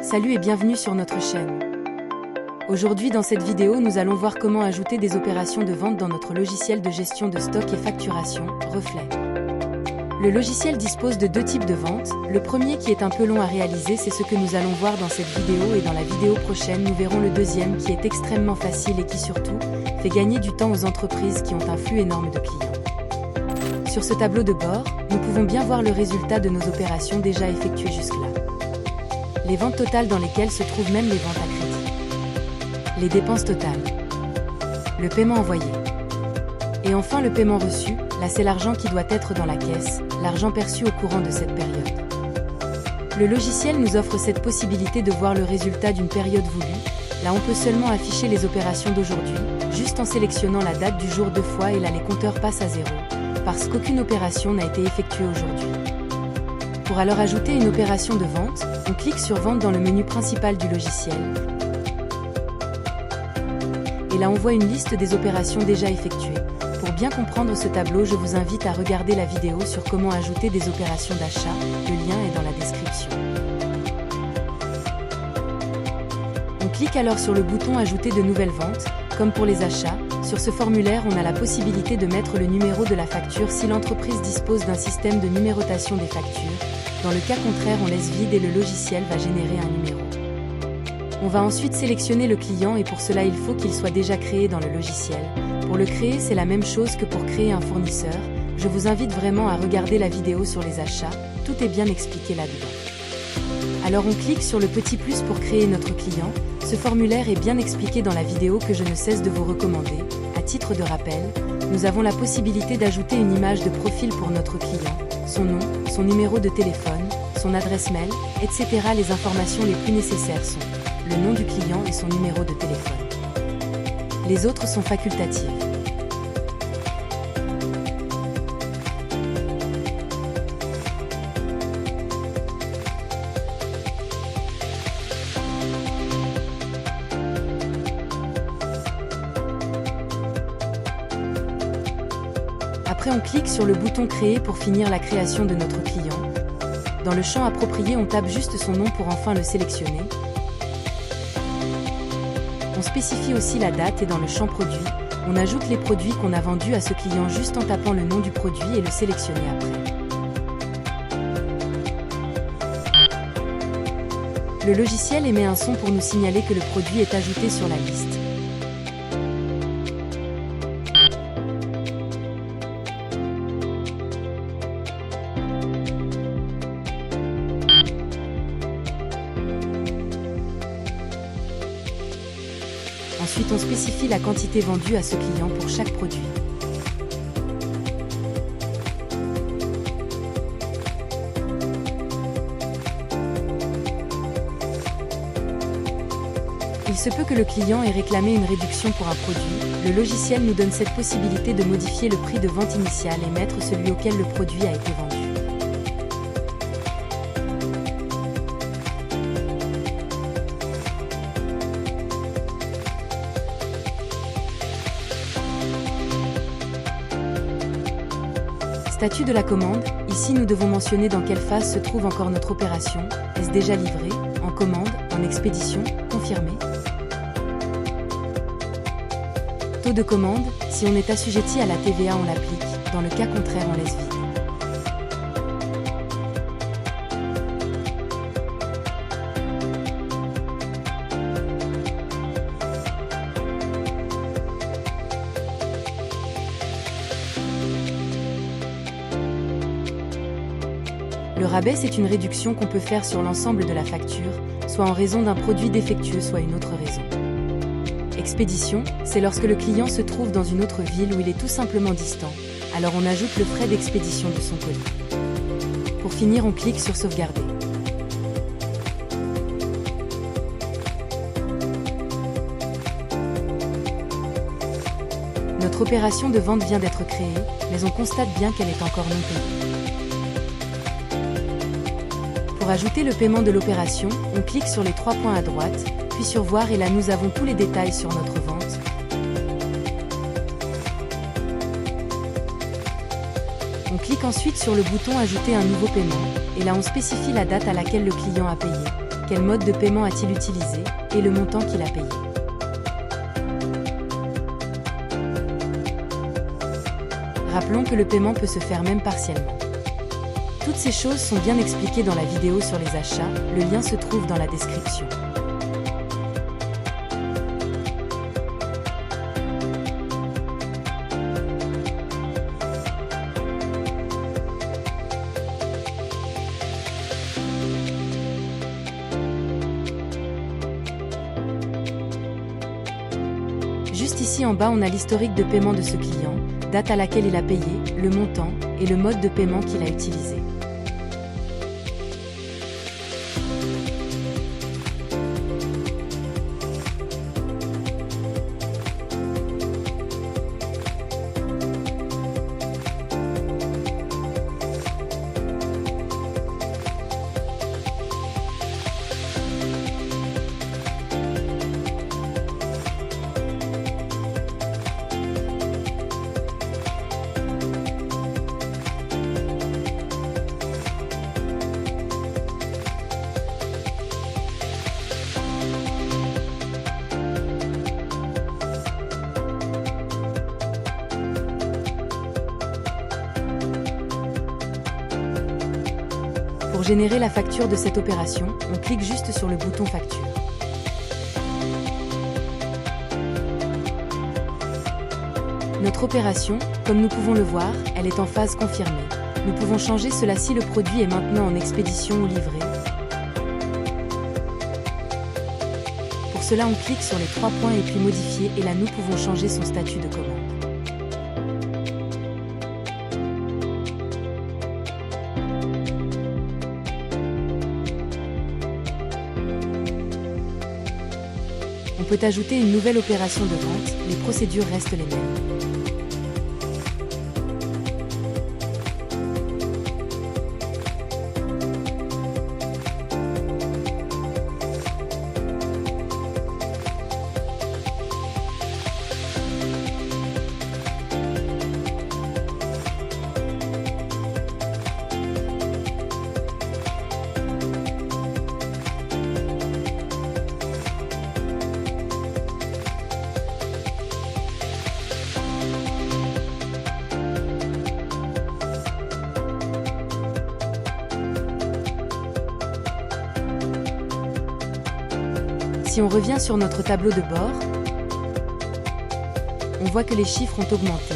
Salut et bienvenue sur notre chaîne. Aujourd'hui dans cette vidéo nous allons voir comment ajouter des opérations de vente dans notre logiciel de gestion de stock et facturation, Reflet. Le logiciel dispose de deux types de ventes. Le premier qui est un peu long à réaliser, c'est ce que nous allons voir dans cette vidéo, et dans la vidéo prochaine nous verrons le deuxième qui est extrêmement facile et qui surtout fait gagner du temps aux entreprises qui ont un flux énorme de clients. Sur ce tableau de bord, nous pouvons bien voir le résultat de nos opérations déjà effectuées jusque-là. Les ventes totales dans lesquelles se trouvent même les ventes à crédit. Les dépenses totales. Le paiement envoyé. Et enfin le paiement reçu, là c'est l'argent qui doit être dans la caisse, l'argent perçu au courant de cette période. Le logiciel nous offre cette possibilité de voir le résultat d'une période voulue. Là on peut seulement afficher les opérations d'aujourd'hui, juste en sélectionnant la date du jour deux fois, et là les compteurs passent à zéro, parce qu'aucune opération n'a été effectuée aujourd'hui. Pour alors ajouter une opération de vente, on clique sur Vente dans le menu principal du logiciel. Et là on voit une liste des opérations déjà effectuées. Pour bien comprendre ce tableau, je vous invite à regarder la vidéo sur comment ajouter des opérations d'achat, le lien est dans la description. On clique alors sur le bouton Ajouter de nouvelles ventes. Comme pour les achats, sur ce formulaire on a la possibilité de mettre le numéro de la facture si l'entreprise dispose d'un système de numérotation des factures. Dans le cas contraire, on laisse vide et le logiciel va générer un numéro. On va ensuite sélectionner le client, et pour cela il faut qu'il soit déjà créé dans le logiciel. Pour le créer, c'est la même chose que pour créer un fournisseur. Je vous invite vraiment à regarder la vidéo sur les achats, tout est bien expliqué là-dedans. Alors on clique sur le petit plus pour créer notre client. Ce formulaire est bien expliqué dans la vidéo que je ne cesse de vous recommander. À titre de rappel, nous avons la possibilité d'ajouter une image de profil pour notre client, son nom, son numéro de téléphone, son adresse mail, etc. Les informations les plus nécessaires sont le nom du client et son numéro de téléphone. Les autres sont facultatives. Après on clique sur le bouton Créer pour finir la création de notre client. Dans le champ approprié on tape juste son nom pour enfin le sélectionner. On spécifie aussi la date, et dans le champ Produit, on ajoute les produits qu'on a vendus à ce client juste en tapant le nom du produit et le sélectionner après. Le logiciel émet un son pour nous signaler que le produit est ajouté sur la liste. Ensuite, on spécifie la quantité vendue à ce client pour chaque produit. Il se peut que le client ait réclamé une réduction pour un produit. Le logiciel nous donne cette possibilité de modifier le prix de vente initial et mettre celui auquel le produit a été vendu. Statut de la commande, ici nous devons mentionner dans quelle phase se trouve encore notre opération. Est-ce déjà livré, en commande, en expédition, confirmé? Taux de commande, si on est assujetti à la TVA on l'applique, dans le cas contraire on laisse vide. Le rabais, c'est une réduction qu'on peut faire sur l'ensemble de la facture, soit en raison d'un produit défectueux, soit une autre raison. Expédition, c'est lorsque le client se trouve dans une autre ville ou il est tout simplement distant, alors on ajoute le frais d'expédition de son colis. Pour finir, on clique sur Sauvegarder. Notre opération de vente vient d'être créée, mais on constate bien qu'elle est encore non payée. Pour ajouter le paiement de l'opération, on clique sur les trois points à droite, puis sur Voir, et là nous avons tous les détails sur notre vente. On clique ensuite sur le bouton Ajouter un nouveau paiement, et là on spécifie la date à laquelle le client a payé, quel mode de paiement a-t-il utilisé, et le montant qu'il a payé. Rappelons que le paiement peut se faire même partiellement. Toutes ces choses sont bien expliquées dans la vidéo sur les achats, le lien se trouve dans la description. Juste ici en bas, on a l'historique de paiement de ce client, date à laquelle il a payé, le montant et le mode de paiement qu'il a utilisé. Pour générer la facture de cette opération, on clique juste sur le bouton Facture. Notre opération, comme nous pouvons le voir, elle est en phase confirmée. Nous pouvons changer cela si le produit est maintenant en expédition ou livré. Pour cela, on clique sur les 3 points et puis Modifier, et là nous pouvons changer son statut de commande. On peut ajouter une nouvelle opération de vente, les procédures restent les mêmes. Si on revient sur notre tableau de bord, on voit que les chiffres ont augmenté.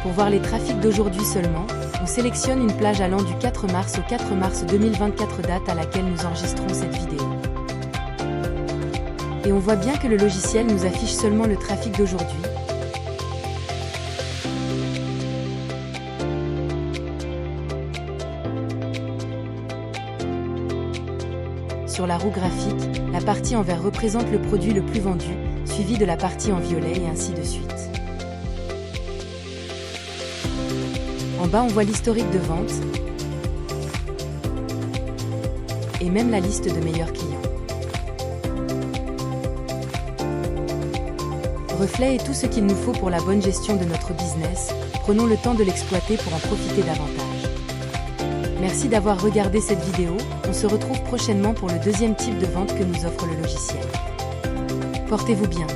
Pour voir les trafics d'aujourd'hui seulement, on sélectionne une plage allant du 4 mars au 4 mars 2024, date à laquelle nous enregistrons cette vidéo. Et on voit bien que le logiciel nous affiche seulement le trafic d'aujourd'hui. Sur la roue graphique, la partie en vert représente le produit le plus vendu, suivi de la partie en violet et ainsi de suite. En bas, on voit l'historique de vente et même la liste de meilleurs clients. Reflet est tout ce qu'il nous faut pour la bonne gestion de notre business. Prenons le temps de l'exploiter pour en profiter davantage. Merci d'avoir regardé cette vidéo, on se retrouve prochainement pour le deuxième type de vente que nous offre le logiciel. Portez-vous bien.